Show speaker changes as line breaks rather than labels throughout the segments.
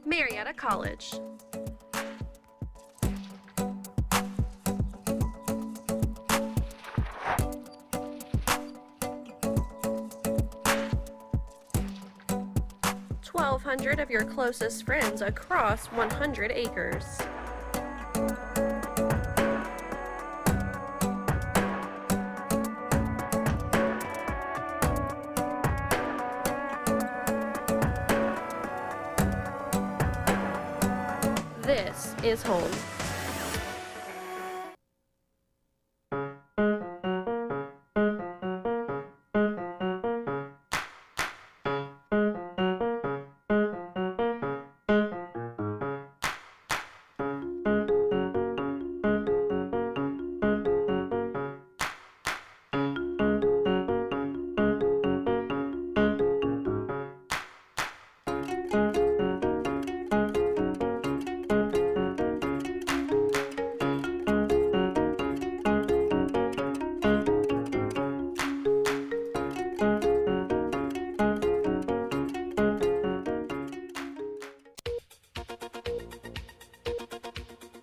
Marietta College. $1,200 of your closest friends across 100 acres. This is home.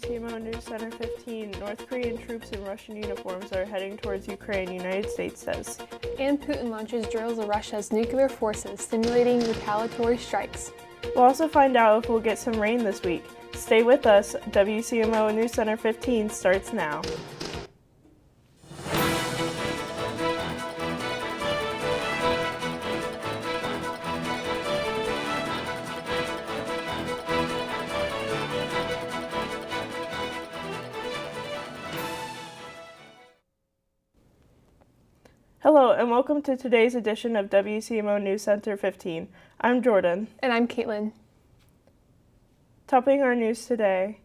WCMO NewsCenter 15, North Korean troops in Russian uniforms are heading towards Ukraine, United States says.
And Putin launches drills of Russia's nuclear forces, simulating retaliatory strikes.
We'll also find out if we'll get some rain this week. Stay with us. WCMO NewsCenter 15 starts now. Hello and welcome to today's edition of WCMO NewsCenter 15. I'm Jordan.
And I'm Caitlin.
Topping our news today,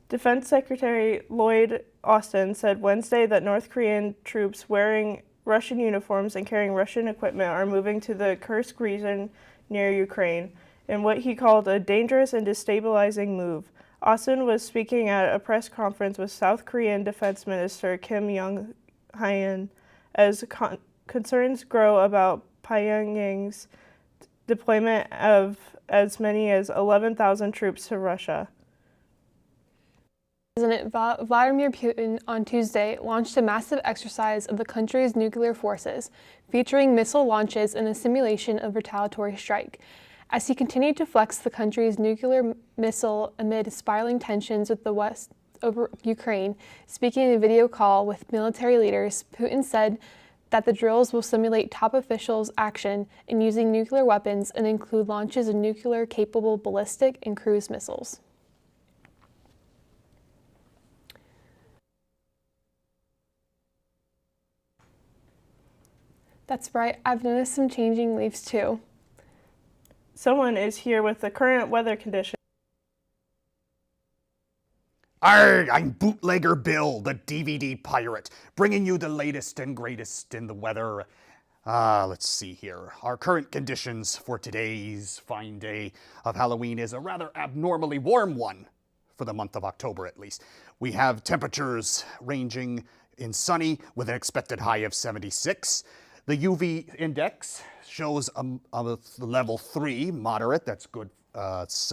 Defense Secretary Lloyd Austin said Wednesday that North Korean troops wearing Russian uniforms and carrying Russian equipment are moving to the Kursk region near Ukraine in what he called a dangerous and destabilizing move. Austin was speaking at a press conference with South Korean Defense Minister Kim Young-hyun as concerns grow about Pyongyang's deployment of as many as 11,000 troops to Russia.
President Vladimir Putin on Tuesday launched a massive exercise of the country's nuclear forces, featuring missile launches and a simulation of retaliatory strike. As he continued to flex the country's nuclear missile amid spiraling tensions with the West over Ukraine, speaking in a video call with military leaders, Putin said that the drills will simulate top officials' action in using nuclear weapons and include launches of nuclear-capable ballistic and cruise missiles. That's right, I've noticed some changing leaves too.
Someone is here with the current weather conditions.
Arrgh, I'm Bootlegger Bill, the DVD pirate, bringing you the latest and greatest in the weather. Let's see here. Our current conditions for today's fine day of Halloween is a rather abnormally warm one, for the month of October at least. We have temperatures ranging in sunny with an expected high of 76. The UV index shows a level 3, moderate, that's good.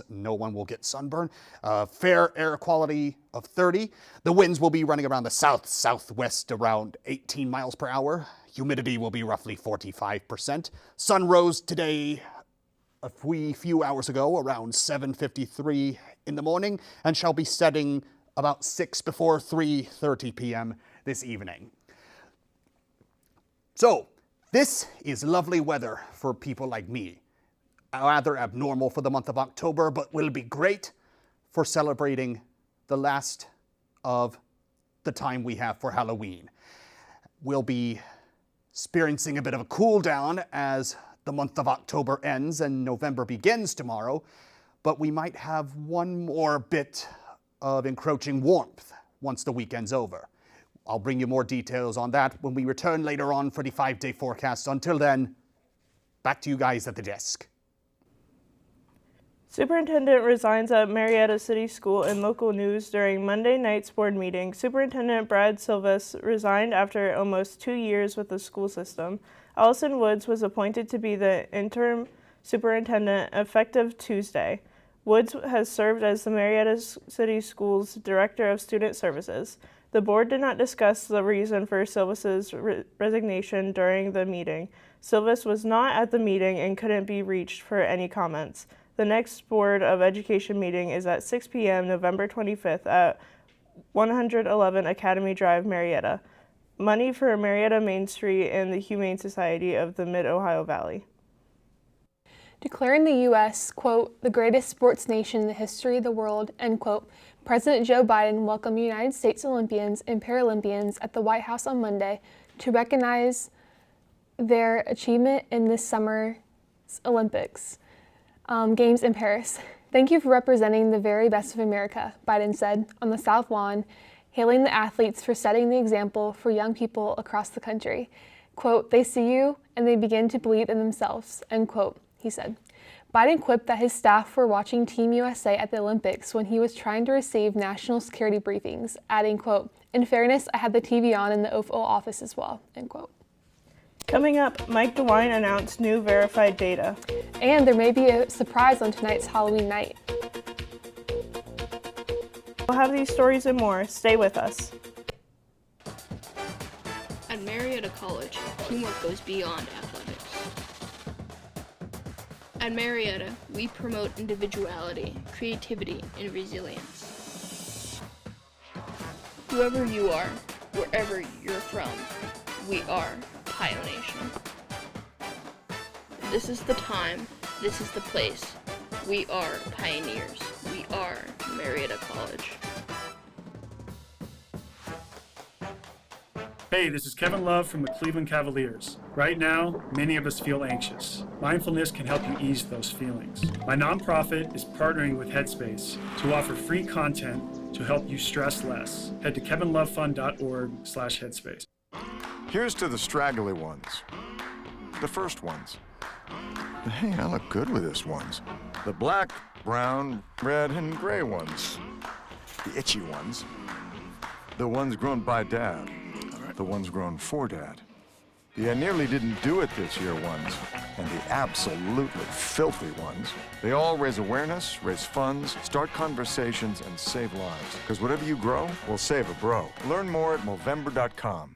No one will get sunburn. Fair air quality of 30. The winds will be running around the southwest around 18 miles per hour. Humidity will be roughly 45%. Sun rose today a few hours ago around 7:53 in the morning and shall be setting about 6 before 3:30 p.m. this evening. So this is lovely weather for people like me. Rather abnormal for the month of October, but will be great for celebrating the last of the time we have for Halloween. We'll be experiencing a bit of a cool down as the month of October ends and November begins tomorrow, but we might have one more bit of encroaching warmth once the weekend's over. I'll bring you more details on that when we return later on for the 5-day forecast. Until then, back to you guys at the desk.
Superintendent resigns at Marietta City School in local news during Monday night's board meeting. Superintendent Brad Silvas resigned after almost 2 years with the school system. Allison Woods was appointed to be the interim superintendent effective Tuesday. Woods has served as the Marietta City Schools Director of Student Services. The board did not discuss the reason for Silvis's resignation during the meeting. Silvis was not at the meeting and couldn't be reached for any comments. The next Board of Education meeting is at 6 p.m. November 25th at 111 Academy Drive, Marietta. Money for Marietta Main Street and the Humane Society of the Mid-Ohio Valley.
Declaring the U.S., quote, the greatest sports nation in the history of the world, end quote, President Joe Biden welcomed United States Olympians and Paralympians at the White House on Monday to recognize their achievement in this summer's Olympics Games in Paris. Thank you for representing the very best of America, Biden said on the South Lawn, hailing the athletes for setting the example for young people across the country. Quote, they see you and they begin to believe in themselves, end quote, he said. Biden quipped that his staff were watching Team USA at the Olympics when he was trying to receive national security briefings, adding, quote, in fairness, I had the TV on in the Oval Office as well, end quote.
Coming up, Mike DeWine announced new verified data.
And there may be a surprise on tonight's Halloween night.
We'll have these stories and more. Stay with us.
At Marietta College, teamwork goes beyond athletics. At Marietta, we promote individuality, creativity, and resilience. Whoever you are, wherever you're from, we are Ohio Nation. This is the time, this is the place. We are pioneers. We are Marietta College.
Hey, this is Kevin Love from the Cleveland Cavaliers. Right now, many of us feel anxious. Mindfulness can help you ease those feelings. My nonprofit is partnering with Headspace to offer free content to help you stress less. Head to kevinlovefund.org/headspace.
Here's to the straggly ones, the first ones. But hey, I look good with this ones. The black, brown, red, and gray ones. The itchy ones. The ones grown by Dad. The ones grown for Dad. The I nearly didn't do it this year ones. And the absolutely filthy ones. They all raise awareness, raise funds, start conversations, and save lives. Because whatever you grow will save a bro. Learn more at Movember.com.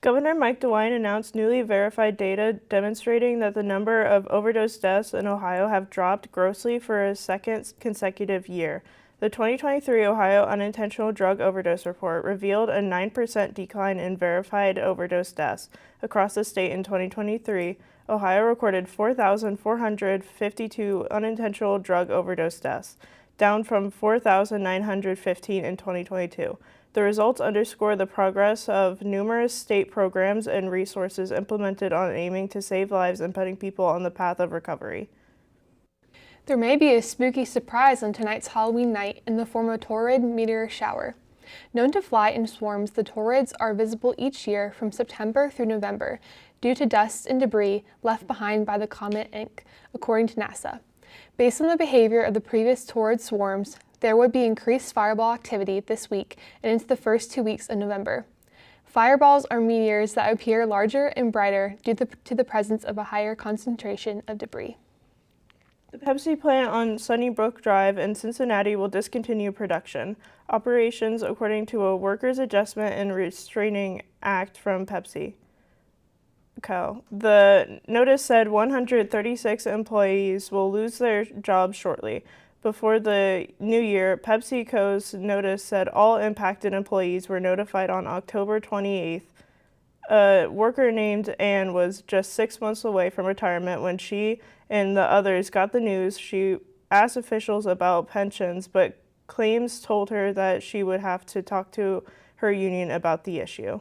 Governor Mike DeWine announced newly verified data demonstrating that the number of overdose deaths in Ohio have dropped grossly for a second consecutive year. The 2023 Ohio Unintentional Drug Overdose Report revealed a 9% decline in verified overdose deaths. Across the state in 2023, Ohio recorded 4,452 unintentional drug overdose deaths, down from 4,915 in 2022. The results underscore the progress of numerous state programs and resources implemented on aiming to save lives and putting people on the path of recovery.
There may be a spooky surprise on tonight's Halloween night in the form of a Taurid meteor shower. Known to fly in swarms, the Taurids are visible each year from September through November due to dust and debris left behind by the comet Encke, according to NASA. Based on the behavior of the previous Taurid swarms, there would be increased fireball activity this week and into the first 2 weeks of November. Fireballs are meteors that appear larger and brighter due to the presence of a higher concentration of debris.
The Pepsi plant on Sunnybrook Drive in Cincinnati will discontinue production operations according to a Workers' Adjustment and Restraining Act from Pepsi Co. The notice said 136 employees will lose their jobs shortly. Before the new year, PepsiCo's notice said all impacted employees were notified on October 28th. A worker named Anne was just 6 months away from retirement when she and the others got the news. She asked officials about pensions, but claims told her that she would have to talk to her union about the issue.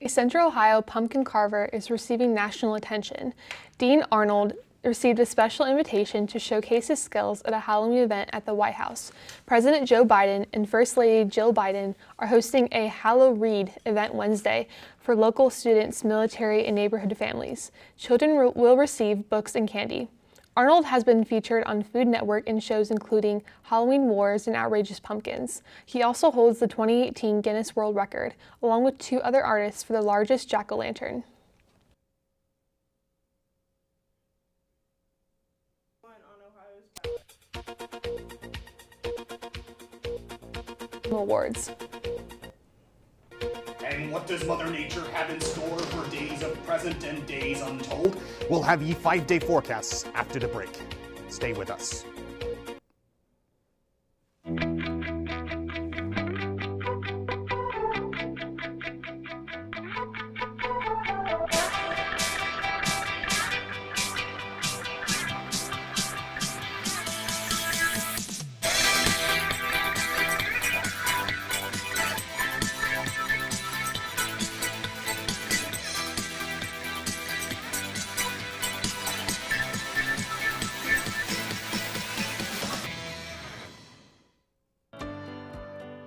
A Central Ohio pumpkin carver is receiving national attention. Dean Arnold received a special invitation to showcase his skills at a Halloween event at the White House. President Joe Biden and First Lady Jill Biden are hosting a Hallow Read event Wednesday for local students, military, and neighborhood families. Children will receive books and candy. Arnold has been featured on Food Network in shows including Halloween Wars and Outrageous Pumpkins. He also holds the 2018 Guinness World Record, along with 2 other artists, for the largest jack-o'-lantern. Awards.
And what does Mother Nature have in store for days of present and days untold? We'll have ye 5-day forecasts after the break. Stay with us.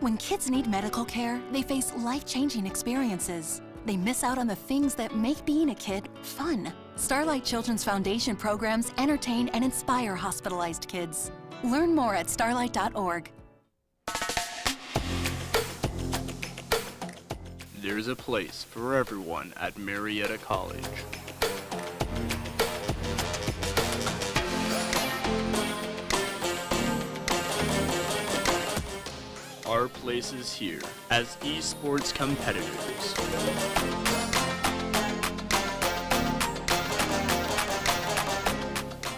When kids need medical care, they face life-changing experiences. They miss out on the things that make being a kid fun. Starlight Children's Foundation programs entertain and inspire hospitalized kids. Learn more at starlight.org.
There's a place for everyone at Marietta College. Our place is here as esports competitors.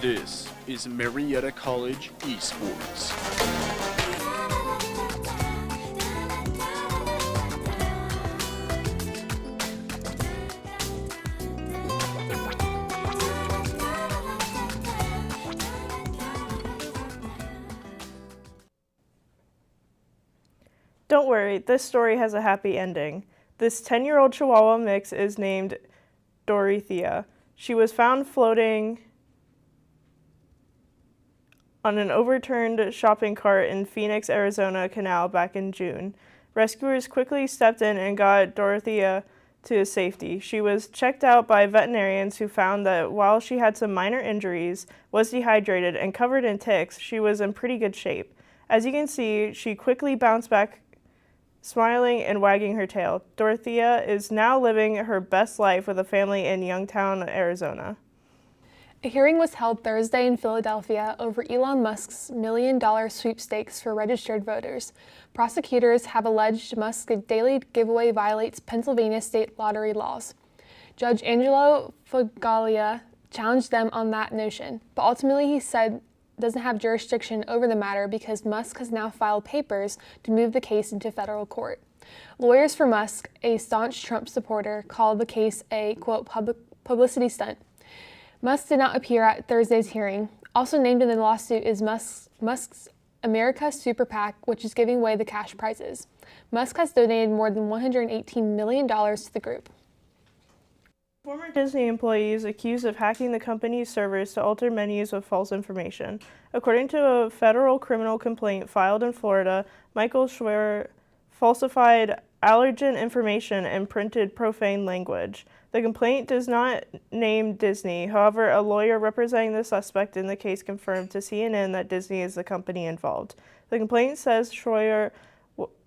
This is Marietta College Esports.
Don't worry, this story has a happy ending. This 10-year-old Chihuahua mix is named Dorothea. She was found floating on an overturned shopping cart in Phoenix, Arizona canal back in June. Rescuers quickly stepped in and got Dorothea to safety. She was checked out by veterinarians who found that while she had some minor injuries, was dehydrated, and covered in ticks, she was in pretty good shape. As you can see, she quickly bounced back, smiling and wagging her tail. Dorothea is now living her best life with a family in Youngstown, Arizona.
A hearing was held Thursday in Philadelphia over Elon Musk's $1 million sweepstakes for registered voters. Prosecutors have alleged Musk's daily giveaway violates Pennsylvania state lottery laws. Judge Angelo Foglia challenged them on that notion, but ultimately he said doesn't have jurisdiction over the matter because Musk has now filed papers to move the case into federal court. Lawyers for Musk, a staunch Trump supporter, called the case a, quote, publicity stunt. Musk did not appear at Thursday's hearing. Also named in the lawsuit is Musk's America Super PAC, which is giving away the cash prizes. Musk has donated more than $118 million to the group.
Former Disney employees accused of hacking the company's servers to alter menus with false information. According to a federal criminal complaint filed in Florida, Michael Schwer falsified allergen information and printed profane language. The complaint does not name Disney. However, a lawyer representing the suspect in the case confirmed to CNN that Disney is the company involved. The complaint says Schwer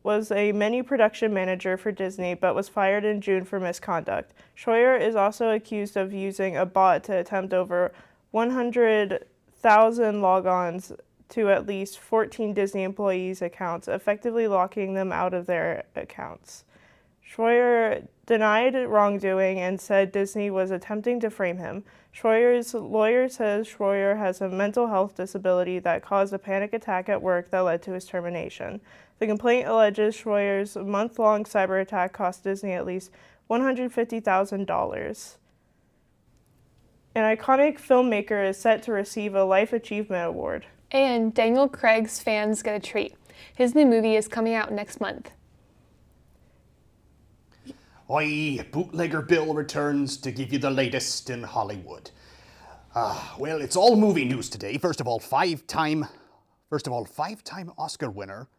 was a menu production manager for Disney, but was fired in June for misconduct. Schwer is also accused of using a bot to attempt over 100,000 logons to at least 14 Disney employees' accounts, effectively locking them out of their accounts. Schwer denied wrongdoing and said Disney was attempting to frame him. Schwer's lawyer says Schwer has a mental health disability that caused a panic attack at work that led to his termination. The complaint alleges Schwer's month-long cyber attack cost Disney at least $150,000. An iconic filmmaker is set to receive a Life Achievement Award.
And Daniel Craig's fans get a treat. His new movie is coming out next month.
Oi, Bootlegger Bill returns to give you the latest in Hollywood. Well, it's all movie news today. First of all, five-time Oscar winner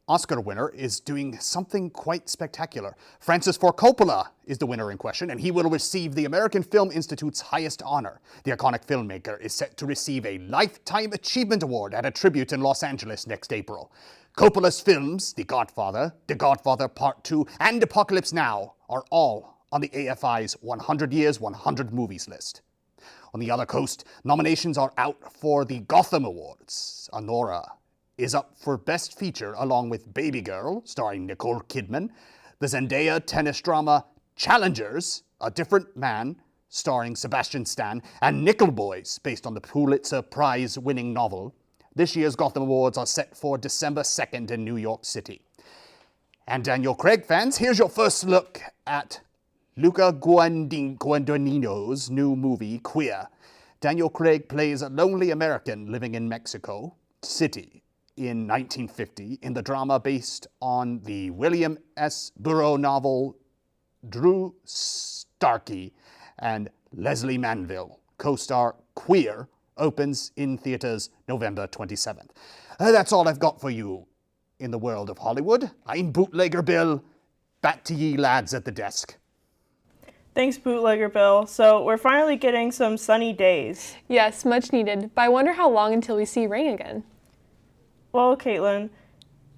Oscar winner is doing something quite spectacular. Francis Ford Coppola is the winner in question, and he will receive the American Film Institute's highest honor. The iconic filmmaker is set to receive a Lifetime Achievement Award at a tribute in Los Angeles next April. Coppola's films, The Godfather Part 2, and Apocalypse Now, are all on the AFI's 100 Years, 100 Movies list. On the other coast, nominations are out for the Gotham Awards. Anora is up for Best Feature along with Baby Girl, starring Nicole Kidman, the Zendaya tennis drama Challengers, A Different Man, starring Sebastian Stan, and Nickel Boys, based on the Pulitzer Prize-winning novel. This year's Gotham Awards are set for December 2nd in New York City. And Daniel Craig fans, here's your first look at Luca Guadagnino's new movie, Queer. Daniel Craig plays a lonely American living in Mexico City in 1950 in the drama based on the William S. Burroughs novel Drew Starkey and Leslie Manville. Co-star Queer opens in theaters November 27th. That's all I've got for you in the world of Hollywood. I'm Bootlegger Bill. Back to ye lads at the desk.
Thanks, Bootlegger Bill. So we're finally getting some sunny days.
Yes, much needed, but I wonder how long until we see rain again.
Well, Caitlin,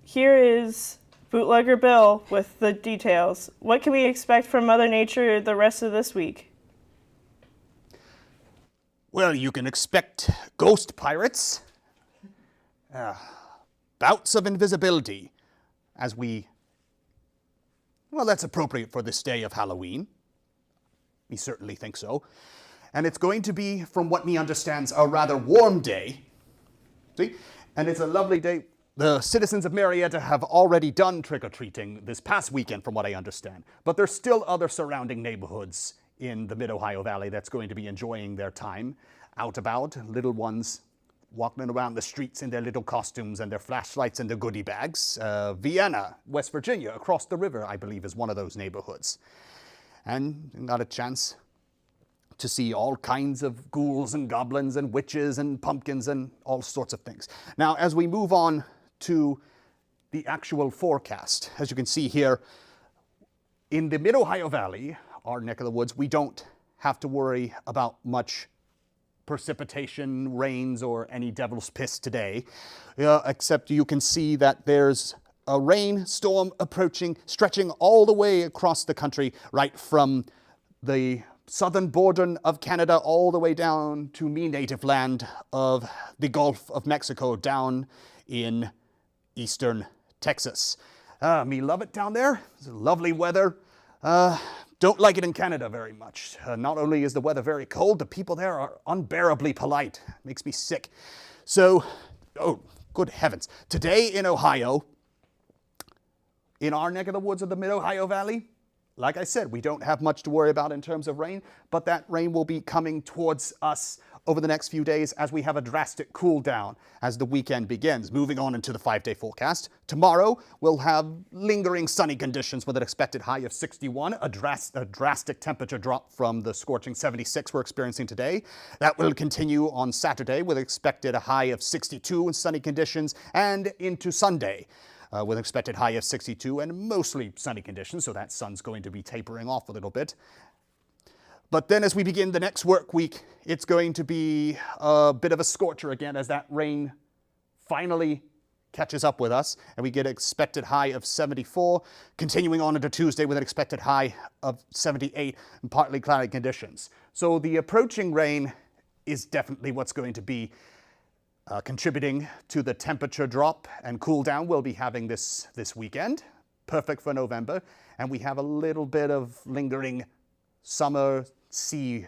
here is Bootlegger Bill with the details. What can we expect from Mother Nature the rest of this week?
Well, you can expect ghost pirates, bouts of invisibility, well, that's appropriate for this day of Halloween. We certainly think so. And it's going to be, from what me understands, a rather warm day. See? And it's a lovely day. The citizens of Marietta have already done trick-or-treating this past weekend, from what I understand. But there's still other surrounding neighborhoods in the Mid-Ohio Valley that's going to be enjoying their time out about. Little ones walking around the streets in their little costumes and their flashlights and their goodie bags. Vienna, West Virginia, across the river, I believe, is one of those neighborhoods. And got a chance to see all kinds of ghouls and goblins and witches and pumpkins and all sorts of things. Now, as we move on to the actual forecast, as you can see here, in the Mid-Ohio Valley, our neck of the woods, we don't have to worry about much precipitation, rains, or any devil's piss today, except you can see that there's a rainstorm approaching, stretching all the way across the country, right from the southern border of Canada all the way down to me native land of the Gulf of Mexico down in eastern Texas. Me love it down there. It's lovely weather. Don't like it in Canada very much. Not only is the weather very cold, the people there are unbearably polite. Makes me sick. So, oh, good heavens. Today in Ohio, in our neck of the woods of the Mid-Ohio Valley, like I said, we don't have much to worry about in terms of rain, but that rain will be coming towards us over the next few days as we have a drastic cool down as the weekend begins. Moving on into the 5-day forecast. Tomorrow, we'll have lingering sunny conditions with an expected high of 61, a drastic temperature drop from the scorching 76 we're experiencing today. That will continue on Saturday with expected a high of 62 in sunny conditions, and into Sunday, with an expected high of 62 and mostly sunny conditions, so that sun's going to be tapering off a little bit. But then as we begin the next work week, it's going to be a bit of a scorcher again as that rain finally catches up with us, and we get an expected high of 74, continuing on into Tuesday with an expected high of 78 and partly cloudy conditions. So the approaching rain is definitely what's going to be contributing to the temperature drop and cool down we'll be having this weekend. Perfect for November. And we have a little bit of lingering summer sea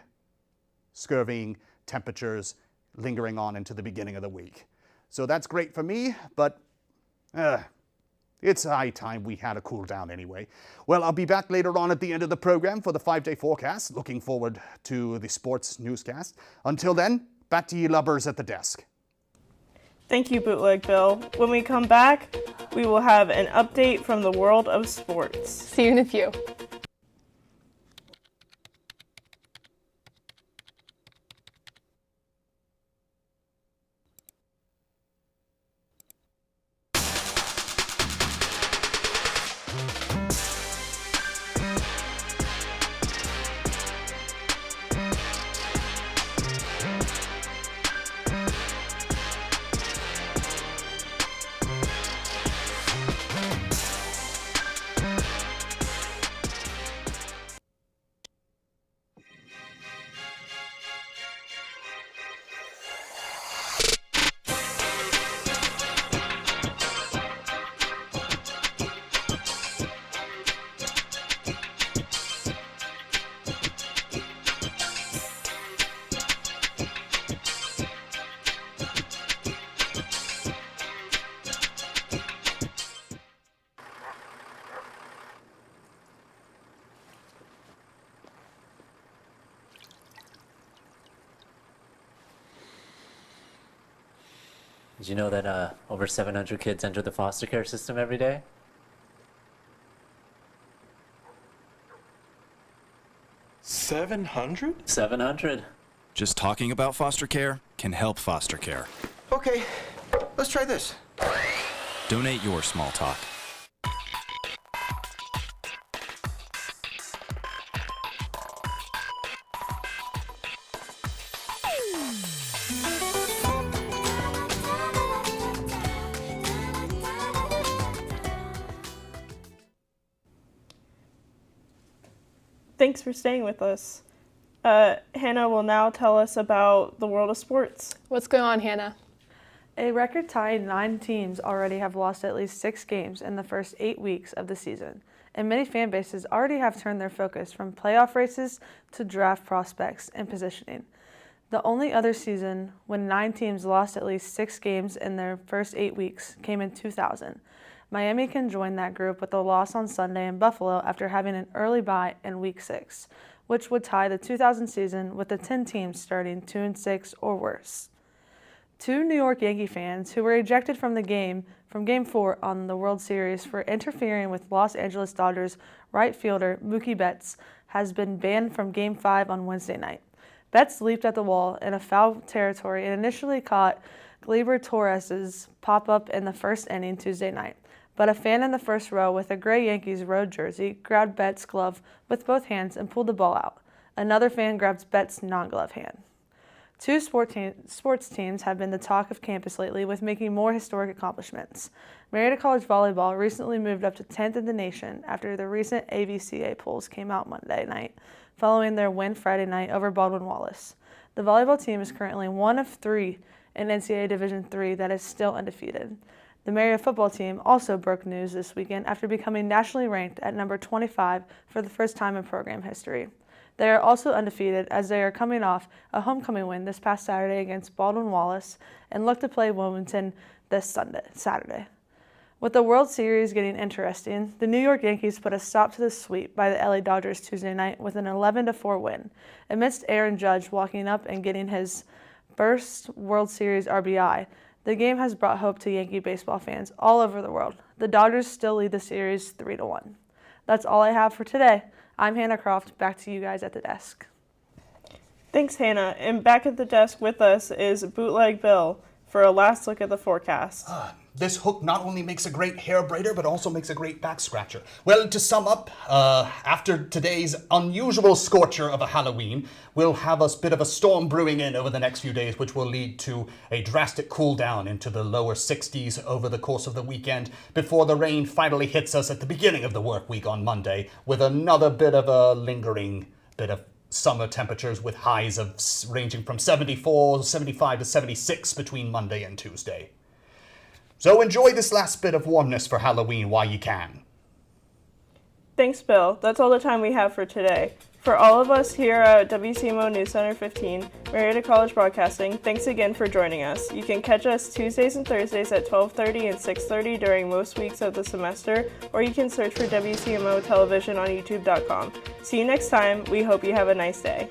scurvying temperatures lingering on into the beginning of the week. So that's great for me, but it's high time we had a cool down anyway. Well, I'll be back later on at the end of the program for the 5-day forecast. Looking forward to the sports newscast. Until then, back to you lubbers at the desk.
Thank you, Bootleg Bill. When we come back, we will have an update from the world of sports.
See you in a few.
Did you know that over 700 kids enter the foster care system every day?
700?
700.
Just talking about foster care can help foster care.
Okay, let's try this.
Donate your small talk.
Thanks for staying with us. Hannah will now tell us about the world of sports.
What's going on, Hannah?
A record-tying 9 teams already have lost at least 6 games in the first 8 weeks of the season, and many fan bases already have turned their focus from playoff races to draft prospects and positioning. The only other season when 9 teams lost at least 6 games in their first 8 weeks came in 2000. Miami can join that group with a loss on Sunday in Buffalo after having an early bye in Week 6, which would tie the 2000 season with the 10 teams starting 2-6 or worse. 2 New York Yankee fans who were ejected from Game 4 on the World Series for interfering with Los Angeles Dodgers right fielder Mookie Betts has been banned from Game 5 on Wednesday night. Betts leaped at the wall in a foul territory and initially caught Gleyber Torres' pop-up in the first inning Tuesday night. But a fan in the first row with a gray Yankees road jersey grabbed Betts' glove with both hands and pulled the ball out. Another fan grabbed Betts' non-glove hand. 2 sports teams have been the talk of campus lately with making more historic accomplishments. Marietta College volleyball recently moved up to 10th in the nation after the recent AVCA polls came out Monday night, following their win Friday night over Baldwin-Wallace. The volleyball team is currently 1 of 3 in NCAA Division III that is still undefeated. The Marietta football team also broke news this weekend after becoming nationally ranked at number 25 for the first time in program history. They are also undefeated as they are coming off a homecoming win this past Saturday against Baldwin-Wallace and look to play Wilmington this Saturday. With the World Series getting interesting, the New York Yankees put a stop to the sweep by the LA Dodgers Tuesday night with an 11-4 win. Amidst Aaron Judge walking up and getting his first World Series RBI, the game has brought hope to Yankee baseball fans all over the world. The Dodgers still lead the series 3-1. That's all I have for today. I'm Hannah Croft. Back to you guys at the desk.
Thanks, Hannah. And back at the desk with us is Bootleg Bill for a last look at the forecast.
This hook not only makes a great hair braider, but also makes a great back scratcher. Well, to sum up, after today's unusual scorcher of a Halloween, we'll have a bit of a storm brewing in over the next few days, which will lead to a drastic cool down into the lower 60s over the course of the weekend before the rain finally hits us at the beginning of the work week on Monday with another bit of a lingering bit of summer temperatures with highs of ranging from 74, 75 to 76 between Monday and Tuesday. So enjoy this last bit of warmness for Halloween while you can.
Thanks, Bill. That's all the time we have for today. For all of us here at WCMO NewsCenter 15, Marietta College Broadcasting, thanks again for joining us. You can catch us Tuesdays and Thursdays at 12:30 and 6:30 during most weeks of the semester, or you can search for WCMO Television on YouTube.com. See you next time. We hope you have a nice day.